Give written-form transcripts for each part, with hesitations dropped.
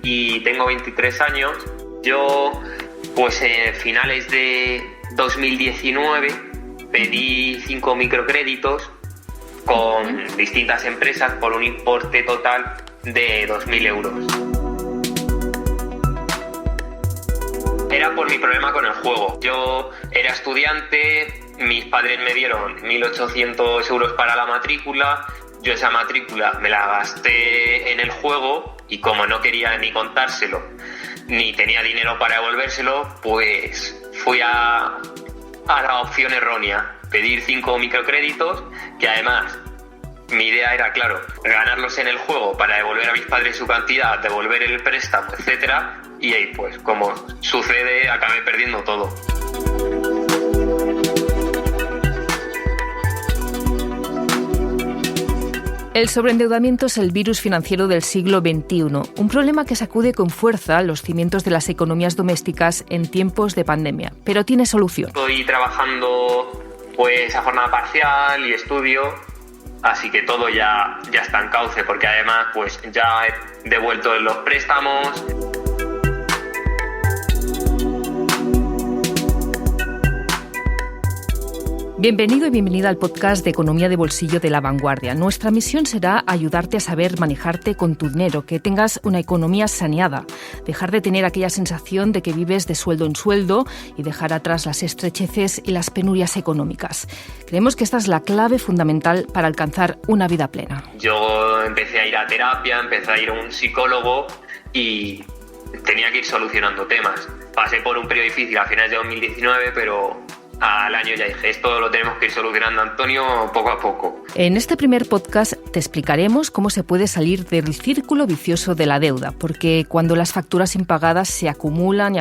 y tengo 23 años. Yo, pues en finales de 2019 pedí 5 microcréditos con distintas empresas por un importe total de 2.000 euros. Era por mi problema con el juego. Yo era estudiante, mis padres me dieron 1.800 euros para la matrícula. Yo esa matrícula me la gasté en el juego y como no quería ni contárselo, ni tenía dinero para devolvérselo, pues fui a la opción errónea. Pedir 5 microcréditos, que además mi idea era, claro, ganarlos en el juego para devolver a mis padres su cantidad, devolver el préstamo, etcétera, y ahí pues, como sucede, acabé perdiendo todo. El sobreendeudamiento es el virus financiero del siglo XXI, un problema que sacude con fuerza los cimientos de las economías domésticas en tiempos de pandemia, pero tiene solución. Estoy trabajando pues a jornada parcial y estudio, así que todo ya está en cauce, porque además pues ya he devuelto los préstamos. Bienvenido y bienvenida al podcast de Economía de Bolsillo de La Vanguardia. Nuestra misión será ayudarte a saber manejarte con tu dinero, que tengas una economía saneada, dejar de tener aquella sensación de que vives de sueldo en sueldo y dejar atrás las estrecheces y las penurias económicas. Creemos que esta es la clave fundamental para alcanzar una vida plena. Yo empecé a ir a terapia, empecé a ir a un psicólogo y tenía que ir solucionando temas. Pasé por un periodo difícil a finales de 2019, pero al año ya dije, esto lo tenemos que ir solucionando, Antonio, poco a poco. En este primer podcast te explicaremos cómo se puede salir del círculo vicioso de la deuda, porque cuando las facturas impagadas se acumulan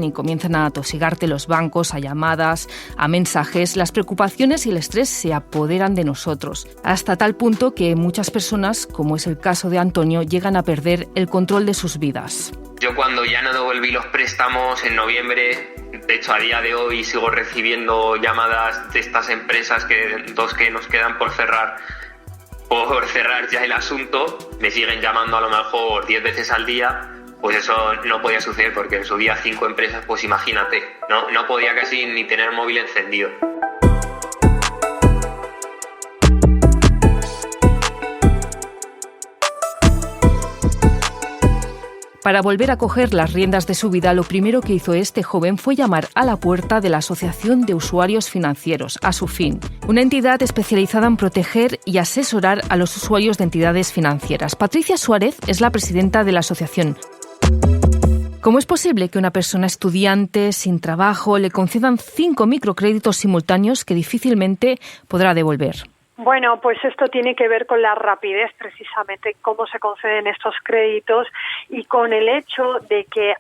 y comienzan a atosigarte los bancos, a llamadas, a mensajes, las preocupaciones y el estrés se apoderan de nosotros, hasta tal punto que muchas personas, como es el caso de Antonio, llegan a perder el control de sus vidas. Yo cuando ya no devolví los préstamos en noviembre, de hecho a día de hoy sigo recibiendo llamadas de estas empresas, dos que nos quedan por cerrar ya el asunto, me siguen llamando a lo mejor 10 veces al día, pues eso no podía suceder porque en su día 5 empresas, pues imagínate, no podía casi ni tener el móvil encendido. Para volver a coger las riendas de su vida, lo primero que hizo este joven fue llamar a la puerta de la Asociación de Usuarios Financieros, ASUFIN, una entidad especializada en proteger y asesorar a los usuarios de entidades financieras. Patricia Suárez es la presidenta de la asociación. ¿Cómo es posible que una persona estudiante sin trabajo le concedan 5 microcréditos simultáneos que difícilmente podrá devolver? Bueno, pues esto tiene que ver con la rapidez, precisamente, cómo se conceden estos créditos y con el hecho de que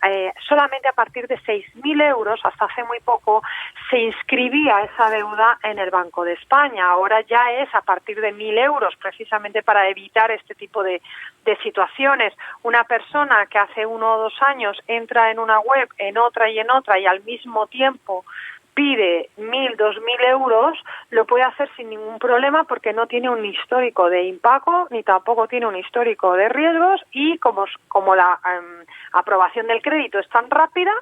solamente a partir de 6.000 euros, hasta hace muy poco, se inscribía esa deuda en el Banco de España. Ahora ya es a partir de 1.000 euros, precisamente para evitar este tipo de situaciones. Una persona que hace 1 o 2 años entra en una web, en otra y al mismo tiempo pide 1.000, 2.000 euros, lo puede hacer sin ningún problema porque no tiene un histórico de impago ni tampoco tiene un histórico de riesgos y como la aprobación del crédito es tan rápida,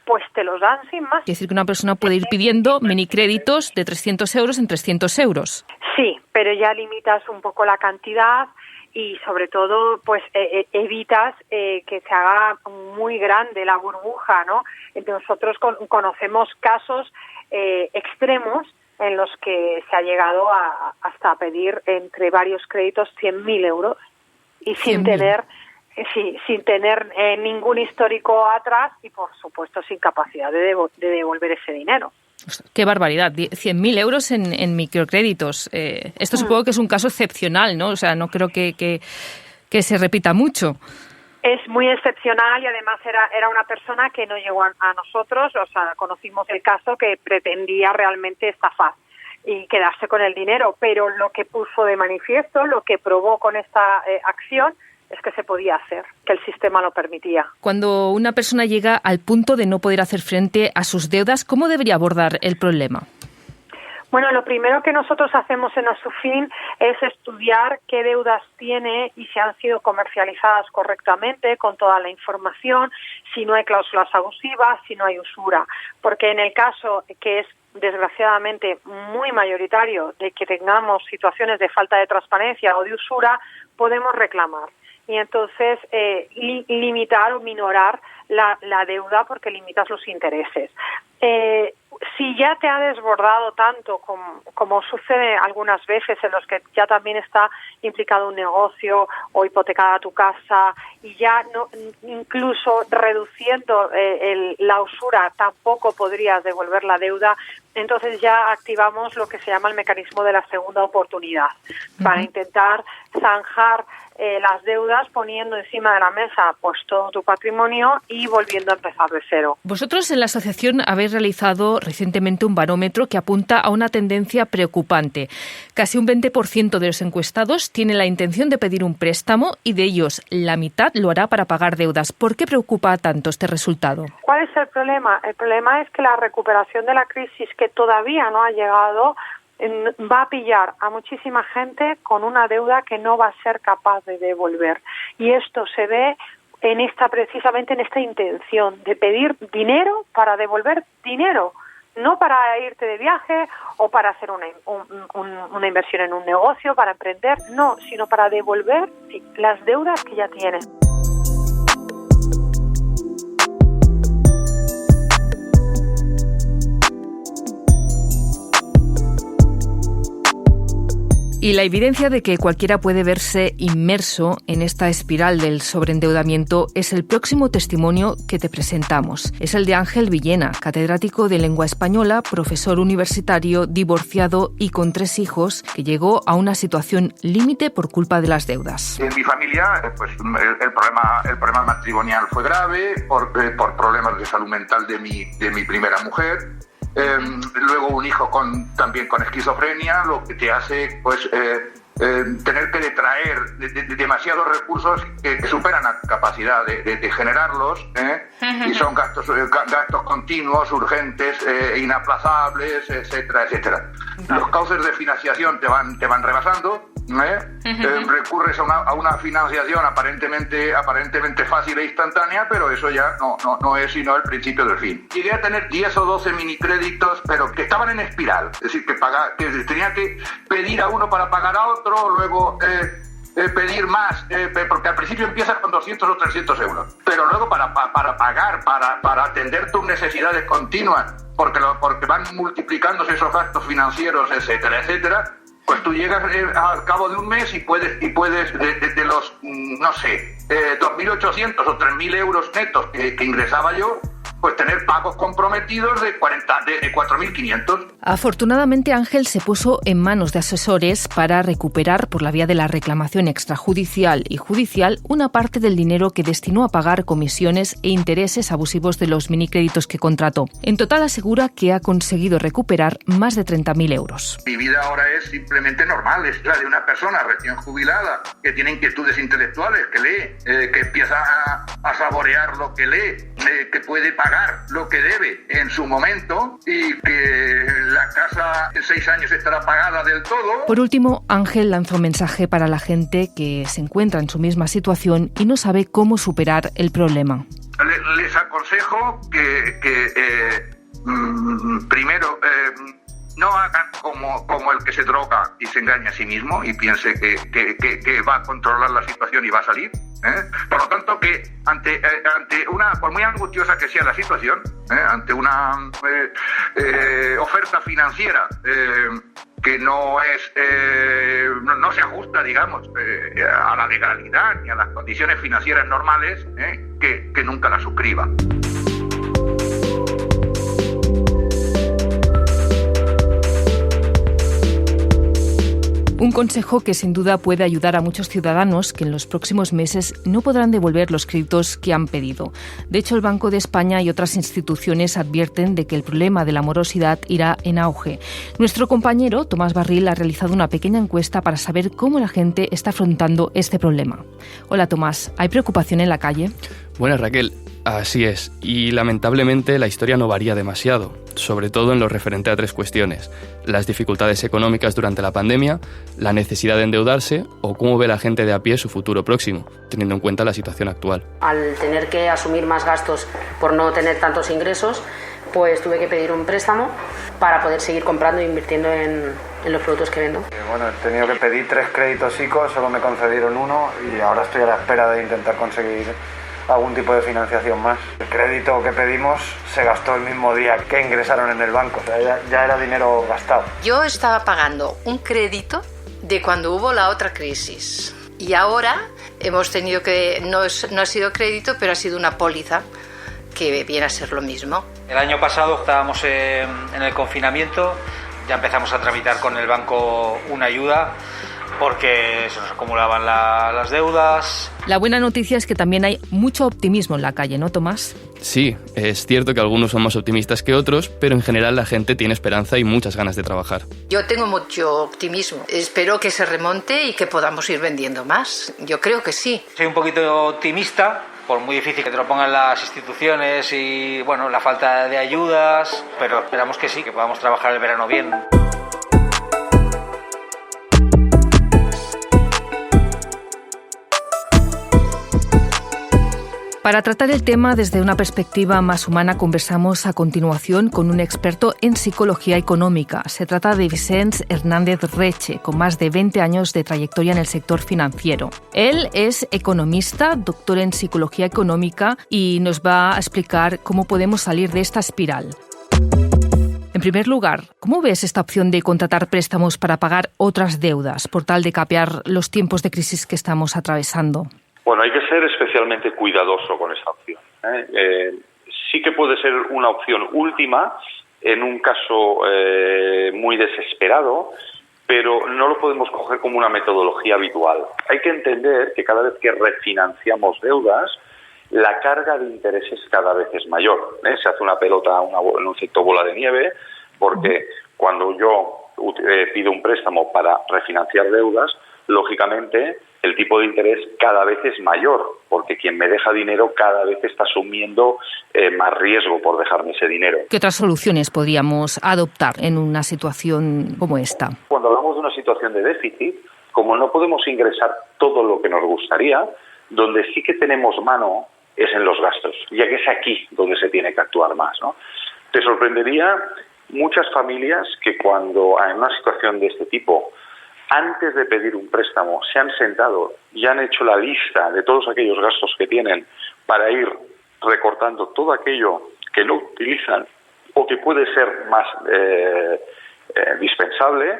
pues te los dan sin más. Es decir, que una persona puede ir pidiendo minicréditos de 300 euros en 300 euros. Sí, pero ya limitas un poco la cantidad y sobre todo pues evitas que se haga muy grande la burbuja, ¿no? Nosotros conocemos casos extremos en los que se ha llegado hasta pedir entre varios créditos 100.000 euros y sin tener ningún histórico atrás y por supuesto sin capacidad de devolver ese dinero. ¡Qué barbaridad! 100.000 euros en microcréditos. Esto supongo que es un caso excepcional, ¿no? O sea, no creo que se repita mucho. Es muy excepcional y además era una persona que no llegó a nosotros, o sea, conocimos el caso que pretendía realmente estafar y quedarse con el dinero, pero lo que puso de manifiesto, lo que probó con esta acción, es que se podía hacer, que el sistema lo permitía. Cuando una persona llega al punto de no poder hacer frente a sus deudas, ¿cómo debería abordar el problema? Bueno, lo primero que nosotros hacemos en Asufin es estudiar qué deudas tiene y si han sido comercializadas correctamente, con toda la información, si no hay cláusulas abusivas, si no hay usura. Porque en el caso que es desgraciadamente muy mayoritario de que tengamos situaciones de falta de transparencia o de usura, podemos reclamar. Y entonces limitar o minorar la deuda porque limitas los intereses. Si ya te ha desbordado tanto como sucede algunas veces en los que ya también está implicado un negocio o hipotecada tu casa y ya no, incluso reduciendo la usura tampoco podrías devolver la deuda, entonces ya activamos lo que se llama el mecanismo de la segunda oportunidad para intentar zanjar las deudas poniendo encima de la mesa pues todo tu patrimonio y volviendo a empezar de cero. Vosotros en la asociación habéis realizado recientemente un barómetro que apunta a una tendencia preocupante. Casi un 20% de los encuestados tiene la intención de pedir un préstamo y de ellos la mitad lo hará para pagar deudas. ¿Por qué preocupa tanto este resultado? ¿Cuál es el problema? El problema es que la recuperación de la crisis, que todavía no ha llegado, va a pillar a muchísima gente con una deuda que no va a ser capaz de devolver. Y esto se ve precisamente en esta intención de pedir dinero para devolver dinero, no para irte de viaje o para hacer una inversión en un negocio, para emprender, no, sino para devolver las deudas que ya tienes. Y la evidencia de que cualquiera puede verse inmerso en esta espiral del sobreendeudamiento es el próximo testimonio que te presentamos. Es el de Ángel Villena, catedrático de lengua española, profesor universitario, divorciado y con 3 hijos, que llegó a una situación límite por culpa de las deudas. En mi familia, pues el problema matrimonial fue grave por problemas de salud mental de mi primera mujer. Luego un hijo también con esquizofrenia, lo que te hace pues tener que detraer demasiados recursos que superan la capacidad de generarlos, y son gastos continuos, urgentes, inaplazables, etcétera, etcétera. Los cauces de financiación te van rebasando. Recurres a una financiación aparentemente fácil e instantánea, pero eso ya no es sino el principio del fin. Llegué a tener 10 o 12 minicréditos, pero que estaban en espiral, es decir, que tenía que pedir a uno para pagar a otro, luego pedir más, porque al principio empiezas con 200 o 300 euros, pero luego para pagar, para atender tus necesidades continuas, porque van multiplicándose esos gastos financieros, etcétera, etcétera. Pues tú llegas al cabo de un mes y puedes de los, 2.800 o 3.000 euros netos que ingresaba yo, pues tener pagos comprometidos de 4.500. Afortunadamente, Ángel se puso en manos de asesores para recuperar por la vía de la reclamación extrajudicial y judicial una parte del dinero que destinó a pagar comisiones e intereses abusivos de los minicréditos que contrató. En total asegura que ha conseguido recuperar más de 30.000 euros. Mi vida ahora es simplemente normal, es la de una persona recién jubilada que tiene inquietudes intelectuales, que lee, que empieza a saborear lo que lee, que puede pagar lo que debe en su momento y que la casa en 6 años estará pagada del todo. Por último, Ángel lanza un mensaje para la gente que se encuentra en su misma situación y no sabe cómo superar el problema. Les aconsejo que primero no hagan como el que se droga y se engaña a sí mismo y piense que va a controlar la situación y va a salir. Por lo tanto, que ante una, por muy angustiosa que sea la situación, ante una oferta financiera que no se ajusta, digamos, a la legalidad ni a las condiciones financieras normales, que nunca la suscriba. Un consejo que sin duda puede ayudar a muchos ciudadanos que en los próximos meses no podrán devolver los créditos que han pedido. De hecho, el Banco de España y otras instituciones advierten de que el problema de la morosidad irá en auge. Nuestro compañero Tomás Barril ha realizado una pequeña encuesta para saber cómo la gente está afrontando este problema. Hola Tomás, ¿hay preocupación en la calle? Bueno, Raquel, Así es, y lamentablemente la historia no varía demasiado, sobre todo en lo referente a 3 cuestiones: las dificultades económicas durante la pandemia, la necesidad de endeudarse o cómo ve la gente de a pie su futuro próximo, teniendo en cuenta la situación actual. Al tener que asumir más gastos por no tener tantos ingresos, pues tuve que pedir un préstamo para poder seguir comprando e invirtiendo en los productos que vendo. Bueno, he tenido que pedir 3 créditos ICO, solo me concedieron 1 y ahora estoy a la espera de intentar conseguir algún tipo de financiación más. El crédito que pedimos se gastó el mismo día que ingresaron en el banco, o sea, ya era dinero gastado. Yo estaba pagando un crédito de cuando hubo la otra crisis y ahora hemos tenido que, no ha sido crédito, pero ha sido una póliza que viene a ser lo mismo. El año pasado estábamos en el confinamiento, ya empezamos a tramitar con el banco una ayuda porque se nos acumulaban las deudas. La buena noticia es que también hay mucho optimismo en la calle, ¿no, Tomás? Sí, es cierto que algunos son más optimistas que otros, pero en general la gente tiene esperanza y muchas ganas de trabajar. Yo tengo mucho optimismo. Espero que se remonte y que podamos ir vendiendo más. Yo creo que sí. Soy un poquito optimista, por muy difícil que te lo pongan las instituciones y bueno, la falta de ayudas, pero esperamos que sí, que podamos trabajar el verano bien. Para tratar el tema desde una perspectiva más humana, conversamos a continuación con un experto en psicología económica. Se trata de Vicenç Hernández Reche, con más de 20 años de trayectoria en el sector financiero. Él es economista, doctor en psicología económica y nos va a explicar cómo podemos salir de esta espiral. En primer lugar, ¿cómo ves esta opción de contratar préstamos para pagar otras deudas por tal de capear los tiempos de crisis que estamos atravesando? Bueno, hay que ser especialmente cuidadoso con esa opción. Sí que puede ser una opción última en un caso muy desesperado, pero no lo podemos coger como una metodología habitual. Hay que entender que cada vez que refinanciamos deudas, la carga de intereses cada vez es mayor. Se hace una pelota en un efecto bola de nieve, porque cuando yo pido un préstamo para refinanciar deudas, lógicamente el tipo de interés cada vez es mayor, porque quien me deja dinero cada vez está asumiendo más riesgo por dejarme ese dinero. ¿Qué otras soluciones podríamos adoptar en una situación como esta? Cuando hablamos de una situación de déficit, como no podemos ingresar todo lo que nos gustaría, donde sí que tenemos mano es en los gastos, ya que es aquí donde se tiene que actuar más, ¿no? Te sorprendería muchas familias que cuando en una situación de este tipo, antes de pedir un préstamo, se han sentado y han hecho la lista de todos aquellos gastos que tienen para ir recortando todo aquello que no utilizan o que puede ser más dispensable,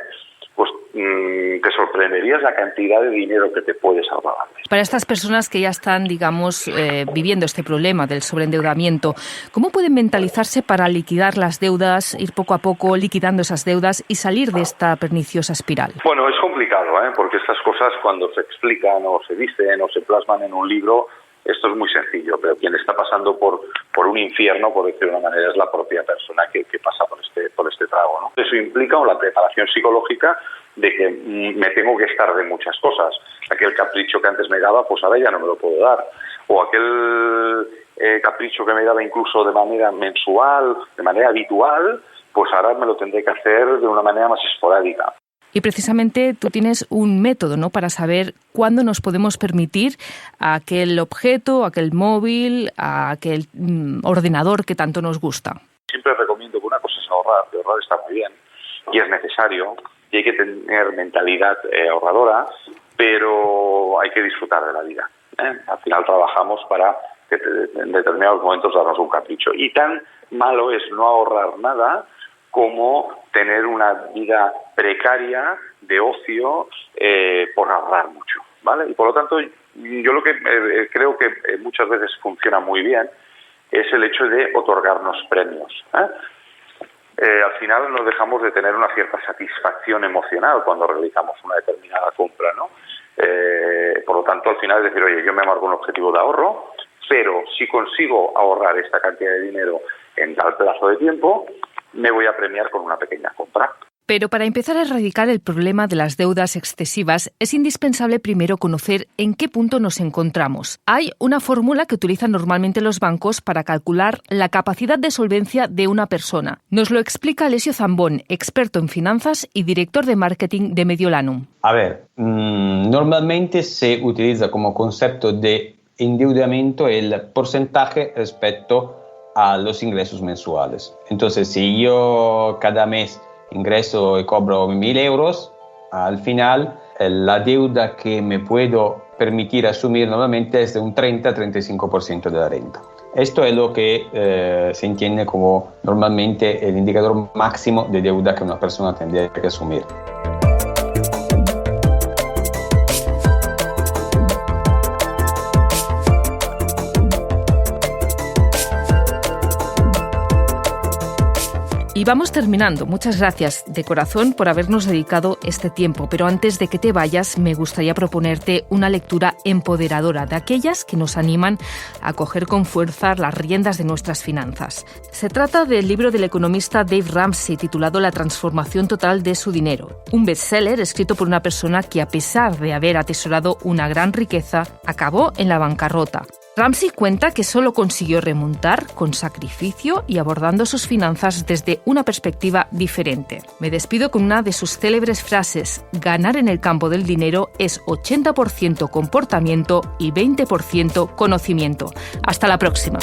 pues te sorprenderías la cantidad de dinero que te puedes ahorrar. Para estas personas que ya están, digamos, viviendo este problema del sobreendeudamiento, ¿cómo pueden mentalizarse para liquidar las deudas, ir poco a poco liquidando esas deudas y salir de esta perniciosa espiral? Bueno, es complicado, porque estas cosas cuando se explican o se dicen o se plasman en un libro, esto es muy sencillo, pero quien está pasando por un infierno, por decirlo de una manera, es la propia persona que pasa por este trago, ¿no? Eso implica la preparación psicológica de que me tengo que estar de muchas cosas. Aquel capricho que antes me daba, pues ahora ya no me lo puedo dar. O aquel capricho que me daba incluso de manera mensual, de manera habitual, pues ahora me lo tendré que hacer de una manera más esporádica. Y precisamente tú tienes un método, ¿no?, para saber cuándo nos podemos permitir aquel objeto, aquel móvil, aquel ordenador que tanto nos gusta. Siempre recomiendo que una cosa es ahorrar, que ahorrar está muy bien y es necesario y hay que tener mentalidad ahorradora, pero hay que disfrutar de la vida. Al final trabajamos para que en determinados momentos darnos un capricho. Y tan malo es no ahorrar nada como tener una vida precaria de ocio por ahorrar mucho, ¿vale? Y por lo tanto, yo lo que creo que muchas veces funciona muy bien es el hecho de otorgarnos premios. Al final nos dejamos de tener una cierta satisfacción emocional cuando realizamos una determinada compra, ¿no? Por lo tanto, al final es decir, oye, yo me marco un objetivo de ahorro, pero si consigo ahorrar esta cantidad de dinero en tal plazo de tiempo, me voy a premiar con una pequeña compra. Pero para empezar a erradicar el problema de las deudas excesivas, es indispensable primero conocer en qué punto nos encontramos. Hay una fórmula que utilizan normalmente los bancos para calcular la capacidad de solvencia de una persona. Nos lo explica Alessio Zambón, experto en finanzas y director de marketing de Mediolanum. A ver, normalmente se utiliza como concepto de endeudamiento el porcentaje respecto a los ingresos mensuales. Entonces, si yo cada mes ingreso y cobro 1.000 euros, al final la deuda que me puedo permitir asumir normalmente es de un 30-35% de la renta. Esto es lo que se entiende como normalmente el indicador máximo de deuda que una persona tendría que asumir. Y vamos terminando. Muchas gracias de corazón por habernos dedicado este tiempo. Pero antes de que te vayas, me gustaría proponerte una lectura empoderadora, de aquellas que nos animan a coger con fuerza las riendas de nuestras finanzas. Se trata del libro del economista Dave Ramsey, titulado La transformación total de su dinero. Un bestseller escrito por una persona que, a pesar de haber atesorado una gran riqueza, acabó en la bancarrota. Ramsey cuenta que solo consiguió remontar con sacrificio y abordando sus finanzas desde una perspectiva diferente. Me despido con una de sus célebres frases: ganar en el campo del dinero es 80% comportamiento y 20% conocimiento. Hasta la próxima.